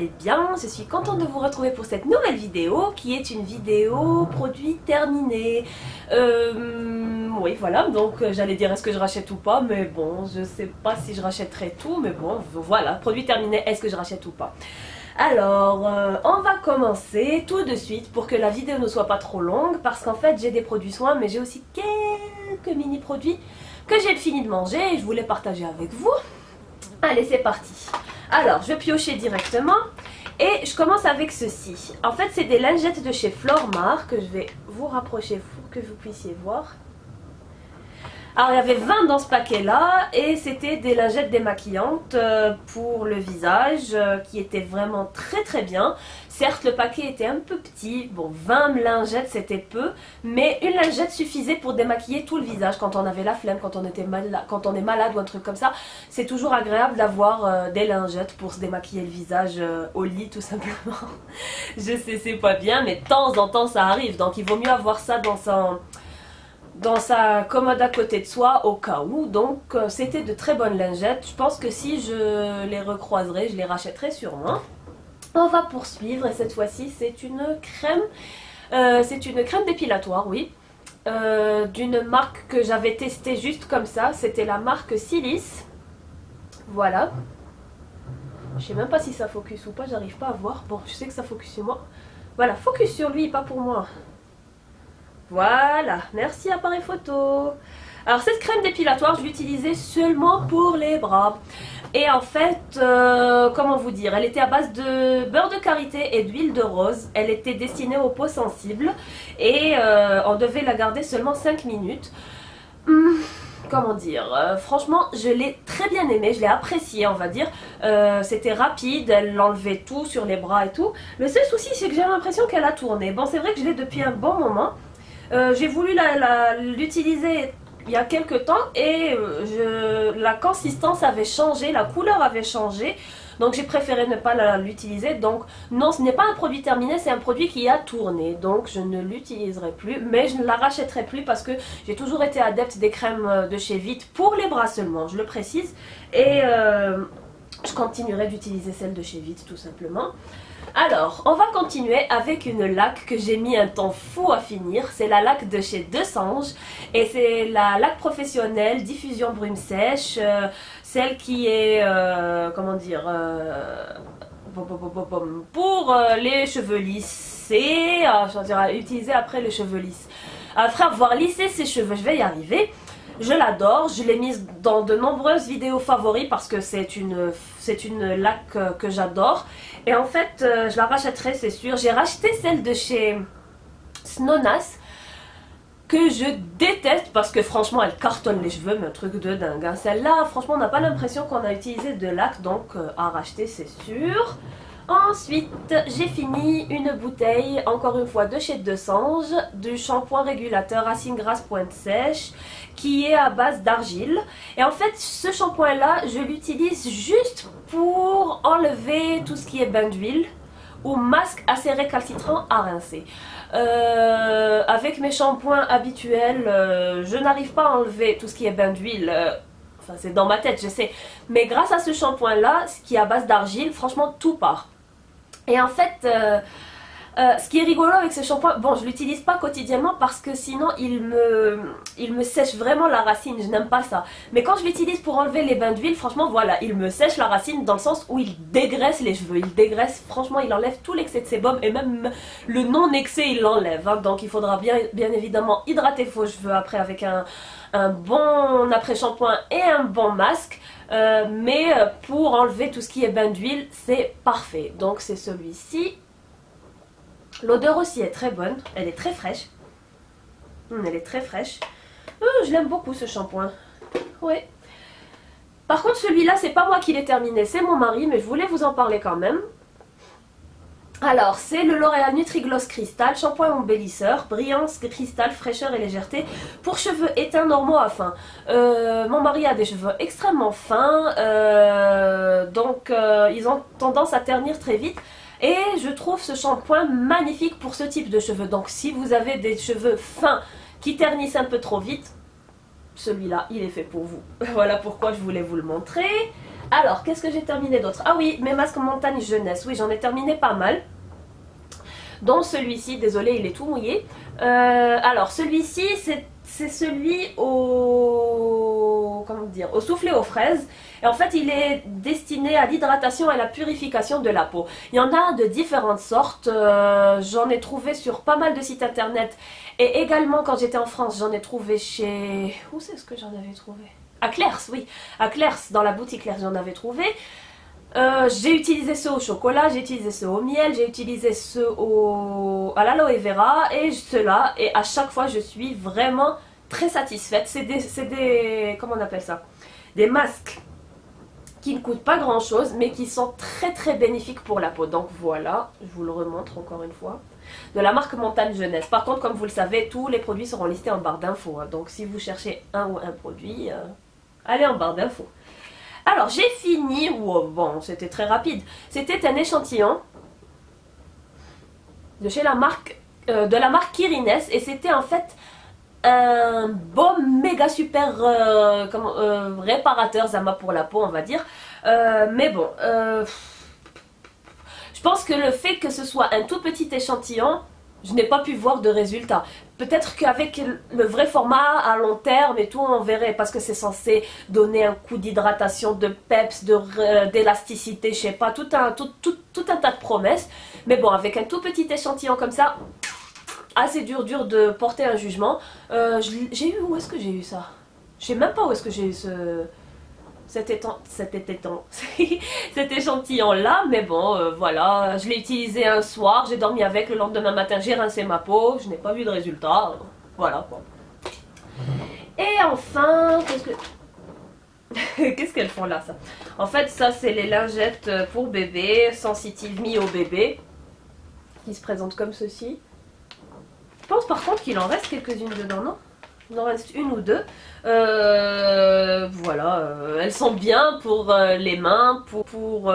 allez bien. Je suis contente de vous retrouver pour cette nouvelle vidéo qui est une vidéo produit terminé. Oui voilà, donc j'allais dire est-ce que je rachète ou pas, mais bon, je sais pas si je rachèterai tout, mais bon, voilà, produit terminé, est-ce que je rachète ou pas. Alors, on va commencer tout de suite pour que la vidéo ne soit pas trop longue, parce qu'en fait j'ai des produits soins, mais j'ai aussi quelques mini produits que j'ai fini de manger et je voulais partager avec vous. Allez, c'est parti. Alors, je vais piocher directement et je commence avec ceci. En fait, c'est des lingettes de chez Flormar que je vais vous rapprocher pour que vous puissiez voir. Alors, il y avait 20 dans ce paquet-là et c'était des lingettes démaquillantes pour le visage qui étaient vraiment très très bien. Certes, le paquet était un peu petit, bon 20 lingettes c'était peu, mais une lingette suffisait pour démaquiller tout le visage quand on avait la flemme, quand on est malade ou un truc comme ça. C'est toujours agréable d'avoir des lingettes pour se démaquiller le visage au lit tout simplement. Je sais, c'est pas bien, mais de temps en temps ça arrive, donc il vaut mieux avoir ça dans sa commode à côté de soi au cas où. Donc c'était de très bonnes lingettes. Je pense que si je les recroiserai, je les rachèterai sûrement. On va poursuivre et cette fois-ci c'est une crème. C'est une crème dépilatoire, oui. D'une marque que j'avais testée juste comme ça. C'était la marque Silice. Voilà. Je sais même pas si ça focus ou pas, j'arrive pas à voir. Bon, je sais que ça focus sur moi. Voilà, focus sur lui, pas pour moi. Voilà, merci appareil photo. Alors cette crème dépilatoire, je l'utilisais seulement pour les bras. Et en fait, comment vous dire, elle était à base de beurre de karité et d'huile de rose. Elle était destinée aux peaux sensibles et on devait la garder seulement 5 minutes. Comment dire, franchement je l'ai très bien aimée, je l'ai appréciée on va dire. C'était rapide, elle enlevait tout sur les bras et tout. Le seul souci c'est que j'ai l'impression qu'elle a tourné. Bon, c'est vrai que je l'ai depuis un bon moment. J'ai voulu l'utiliser il y a quelques temps et la consistance avait changé, la couleur avait changé. Donc j'ai préféré ne pas l'utiliser. Donc non, ce n'est pas un produit terminé, c'est un produit qui a tourné. Donc je ne l'utiliserai plus, mais je ne la rachèterai plus parce que j'ai toujours été adepte des crèmes de chez Vite pour les bras seulement, je le précise. Et je continuerai d'utiliser celle de chez Vite tout simplement. Alors, on va continuer avec une laque que j'ai mis un temps fou à finir. C'est la laque de chez Deux Sanges. Et c'est la laque professionnelle diffusion brume sèche. Celle qui est, comment dire, pour les cheveux lissés. Je veux dire, utiliser après les cheveux lisses. Après avoir lissé ses cheveux, je vais y arriver. Je l'adore, je l'ai mise dans de nombreuses vidéos favoris parce que c'est une laque que j'adore. Et en fait, je la rachèterai, c'est sûr. J'ai racheté celle de chez Snonas que je déteste parce que franchement, elle cartonne les cheveux, mais un truc de dingue. Hein. Celle-là, franchement, on n'a pas l'impression qu'on a utilisé de laque, donc à racheter, c'est sûr. Ensuite, j'ai fini une bouteille, encore une fois de chez Deux Sanges, du shampoing régulateur Racine Grasse Pointe Sèche, qui est à base d'argile. Et en fait, ce shampoing-là, je l'utilise juste pour enlever tout ce qui est bain d'huile ou masque assez récalcitrant à rincer. Avec mes shampoings habituels, je n'arrive pas à enlever tout ce qui est bain d'huile. Enfin, c'est dans ma tête, je sais. Mais grâce à ce shampoing-là, qui est à base d'argile, franchement, tout part. Et en fait, ce qui est rigolo avec ce shampoing, bon, je l'utilise pas quotidiennement parce que sinon il me sèche vraiment la racine, je n'aime pas ça. Mais quand je l'utilise pour enlever les bains d'huile, franchement, voilà, il me sèche la racine dans le sens où il dégraisse les cheveux. Il dégraisse, franchement, il enlève tout l'excès de sébum et même le non-excès, il l'enlève. Hein. Donc il faudra bien évidemment hydrater vos cheveux après avec un bon après-shampoing et un bon masque. Mais pour enlever tout ce qui est bain d'huile, c'est parfait. Donc c'est celui-ci. L'odeur aussi est très bonne, elle est très fraîche. Elle est très fraîche. Je l'aime beaucoup ce shampoing. Oui. Par contre celui-là, c'est pas moi qui l'ai terminé, c'est mon mari, mais je voulais vous en parler quand même. Alors, c'est le L'Oréal Nutri-Gloss Crystal, shampoing embellisseur, brillance, cristal, fraîcheur et légèreté pour cheveux éteints, normaux à fins. Mon mari a des cheveux extrêmement fins, donc ils ont tendance à ternir très vite. Et je trouve ce shampoing magnifique pour ce type de cheveux. Donc si vous avez des cheveux fins qui ternissent un peu trop vite, celui-là, il est fait pour vous. Voilà pourquoi je voulais vous le montrer. Alors, qu'est-ce que j'ai terminé d'autre? Ah oui, mes masques montagne jeunesse. Oui, j'en ai terminé pas mal. Dont celui-ci, désolé, il est tout mouillé. Alors, celui-ci, c'est celui au... comment dire, au soufflé aux fraises. Et en fait, il est destiné à l'hydratation et à la purification de la peau. Il y en a de différentes sortes. J'en ai trouvé sur pas mal de sites internet. Et également, quand j'étais en France, j'en ai trouvé chez... Où c'est ce que j'en avais trouvé? À Claire's, oui. À Claire's, dans la boutique Claire's, j'en avais trouvé. J'ai utilisé ceux au chocolat, j'ai utilisé ceux au miel, j'ai utilisé ceux à l'aloe vera et ceux-là. Et à chaque fois, je suis vraiment très satisfaite. C'est des... comment on appelle ça? Des masques qui ne coûtent pas grand-chose, mais qui sont très très bénéfiques pour la peau. Donc voilà, je vous le remontre encore une fois. De la marque Montagne Jeunesse. Par contre, comme vous le savez, tous les produits seront listés en barre d'infos. Hein. Donc si vous cherchez un ou un produit, allez en barre d'infos. Alors j'ai fini, bon c'était très rapide, c'était un échantillon de chez la marque, de la marque Kirines et c'était en fait un baume méga super réparateur Zama pour la peau on va dire, mais bon, je pense que le fait que ce soit un tout petit échantillon, je n'ai pas pu voir de résultat. Peut-être qu'avec le vrai format à long terme et tout, on verrait. Parce que c'est censé donner un coup d'hydratation, de peps, d'élasticité, je sais pas, tout un tas de promesses. Mais bon, avec un tout petit échantillon comme ça, assez dur de porter un jugement. J'ai eu, où est-ce que j'ai eu ça? Je sais même pas où est-ce que j'ai eu cet échantillon là, mais bon, voilà, je l'ai utilisé un soir, j'ai dormi avec, le lendemain matin j'ai rincé ma peau, je n'ai pas vu de résultat, voilà quoi. Et enfin, qu'est-ce qu'elles font là ça? En fait ça c'est les lingettes pour bébé, Sensitive Me au bébé, qui se présentent comme ceci. Je pense par contre qu'il en reste quelques-unes dedans, non? Il en reste une ou deux. Voilà, elles sont bien pour les mains, pour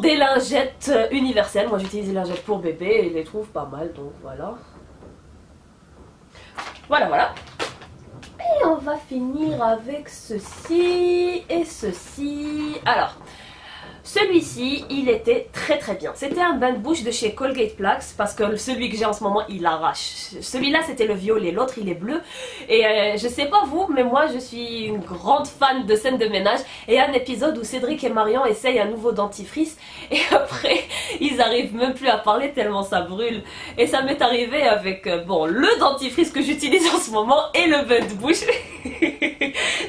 des lingettes universelles. Moi j'utilise des lingettes pour bébé et je les trouve pas mal, donc voilà. Voilà. Et on va finir avec ceci et ceci. Alors, celui-ci, il était très très bien. C'était un bain de bouche de chez Colgate Plax parce que celui que j'ai en ce moment, il arrache. Celui-là, c'était le violet, l'autre, il est bleu. Et je sais pas vous, mais moi, je suis une grande fan de scènes de ménage. Et il y a un épisode où Cédric et Marion essayent un nouveau dentifrice. Et après, ils arrivent même plus à parler tellement ça brûle. Et ça m'est arrivé avec, bon, le dentifrice que j'utilise en ce moment et le bain de bouche.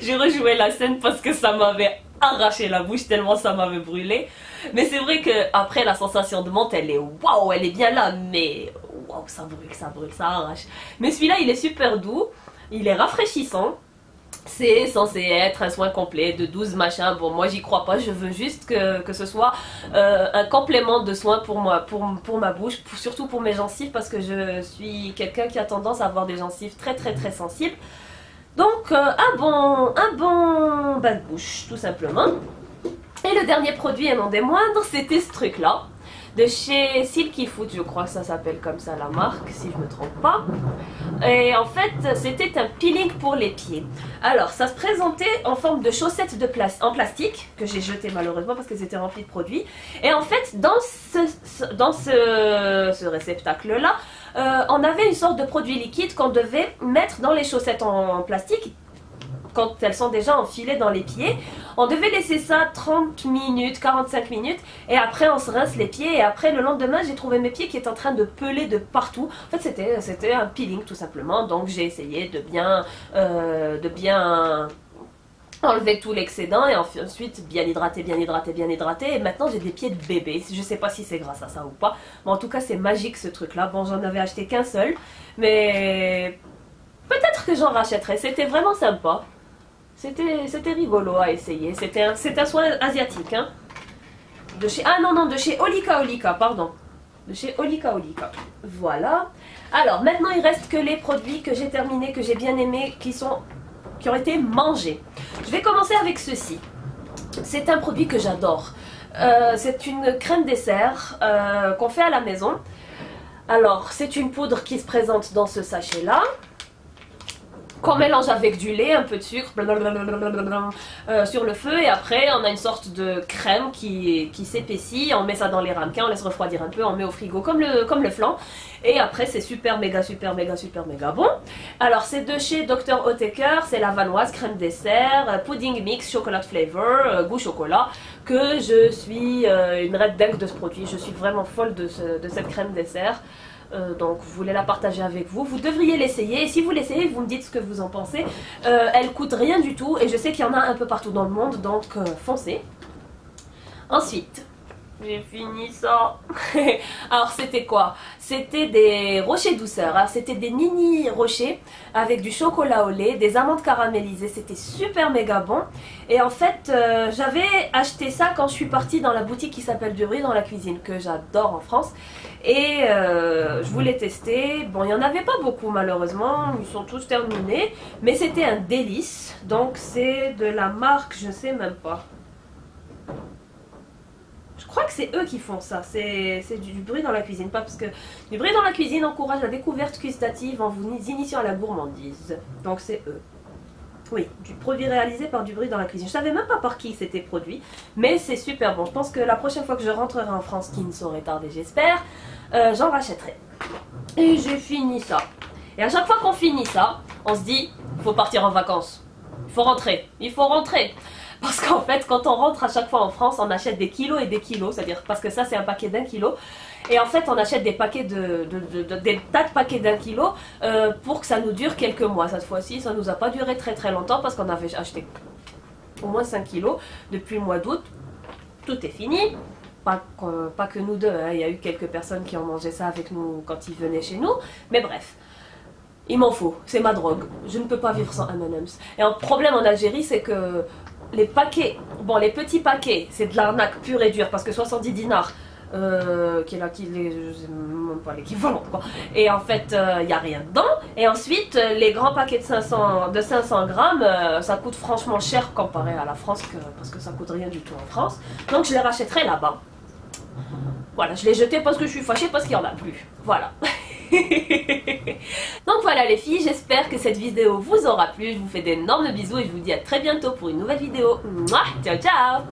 J'ai rejoué la scène parce que ça m'avait arraché la bouche tellement ça m'avait brûlé. Mais c'est vrai que après la sensation de menthe elle est waouh, elle est bien là, mais waouh, ça brûle, ça arrache. Mais celui-là il est super doux, il est rafraîchissant. C'est censé être un soin complet de 12 machins. Bon, moi j'y crois pas, je veux juste que ce soit un complément de soin pour moi, pour ma bouche, surtout pour mes gencives, parce que je suis quelqu'un qui a tendance à avoir des gencives très très très sensibles. Donc un bon bain de bouche tout simplement. Et le dernier produit et non des moindres, c'était ce truc là de chez Silky Foot, je crois que ça s'appelle comme ça la marque si je me trompe pas. Et en fait c'était un peeling pour les pieds. Alors ça se présentait en forme de chaussettes en plastique que j'ai jeté malheureusement parce qu'elles étaient remplies de produits. Et en fait dans ce réceptacle là, on avait une sorte de produit liquide qu'on devait mettre dans les chaussettes en plastique quand elles sont déjà enfilées dans les pieds. On devait laisser ça 30 minutes, 45 minutes et après on se rince les pieds et après le lendemain j'ai trouvé mes pieds qui étaient en train de peler de partout. En fait c'était un peeling tout simplement, donc j'ai essayé de bien enlever tout l'excédent et ensuite bien hydrater et maintenant j'ai des pieds de bébé. Je sais pas si c'est grâce à ça ou pas, mais en tout cas c'est magique ce truc là. Bon, j'en avais acheté qu'un seul, mais peut-être que j'en rachèterai. C'était vraiment sympa, c'était rigolo à essayer. C'est un soin asiatique hein. De chez de chez Olika, pardon, de chez Olika. Voilà. Alors maintenant il reste que les produits que j'ai terminés, que j'ai bien aimés, qui ont été mangés. Je vais commencer avec ceci. C'est un produit que j'adore. C'est une crème dessert qu'on fait à la maison. Alors, c'est une poudre qui se présente dans ce sachet-là, qu'on mélange avec du lait, un peu de sucre, sur le feu, et après on a une sorte de crème qui s'épaissit, on met ça dans les ramequins, on laisse refroidir un peu, on met au frigo comme le flan, et après c'est super méga bon. Alors c'est de chez Dr Oetker, c'est la vanoise, crème dessert, pudding mix, chocolate flavor, goût chocolat, que je suis une red dingue de ce produit, je suis vraiment folle de cette crème dessert. Donc je voulais la partager avec vous, vous devriez l'essayer, et si vous l'essayez vous me dites ce que vous en pensez. Elle coûte rien du tout et je sais qu'il y en a un peu partout dans le monde, donc foncez. Ensuite, j'ai fini ça. Alors c'était quoi? C'était des rochers douceurs, alors c'était des mini rochers avec du chocolat au lait, des amandes caramélisées, c'était super méga bon. Et en fait j'avais acheté ça quand je suis partie dans la boutique qui s'appelle Du Bruit dans la cuisine, que j'adore en France. Et je voulais tester, bon il n'y en avait pas beaucoup malheureusement, ils sont tous terminés, mais c'était un délice, donc c'est de la marque, je sais même pas. Je crois que c'est eux qui font ça, c'est du bruit dans la cuisine, pas parce que Du Bruit dans la cuisine encourage la découverte gustative en vous initiant à la gourmandise, donc c'est eux. Oui, du produit réalisé par Du Bruit dans la cuisine. Je savais même pas par qui c'était produit, mais c'est super bon. Je pense que la prochaine fois que je rentrerai en France, qui ne saurait tarder j'espère, j'en rachèterai. Et j'ai fini ça. Et à chaque fois qu'on finit ça, on se dit, il faut partir en vacances. Il faut rentrer, il faut rentrer. Parce qu'en fait, quand on rentre à chaque fois en France, on achète des kilos et des kilos, c'est-à-dire parce que ça c'est un paquet d'1 kilo. Et en fait, on achète des paquets des tas de paquets d'1 kilo pour que ça nous dure quelques mois. Cette fois-ci, ça nous a pas duré très longtemps parce qu'on avait acheté au moins 5 kilos depuis le mois d'août. Tout est fini. Pas que nous deux, hein. Il y a eu quelques personnes qui ont mangé ça avec nous quand ils venaient chez nous. Mais bref. Il m'en faut, c'est ma drogue. Je ne peux pas vivre sans M&M's. Et un problème en Algérie, c'est que les paquets, bon les petits paquets, c'est de l'arnaque pure et dure parce que 70 dinars, qui est là, je sais même pas l'équivalent quoi. Et en fait, il n'y a rien dedans. Et ensuite, les grands paquets de 500 grammes, ça coûte franchement cher comparé à la France, parce que ça coûte rien du tout en France. Donc je les rachèterai là-bas. Voilà, je l'ai jeté parce que je suis fâchée parce qu'il n'y en a plus. Voilà. Donc voilà les filles, j'espère que cette vidéo vous aura plu. Je vous fais d'énormes bisous et je vous dis à très bientôt pour une nouvelle vidéo. Mouah, ciao ciao.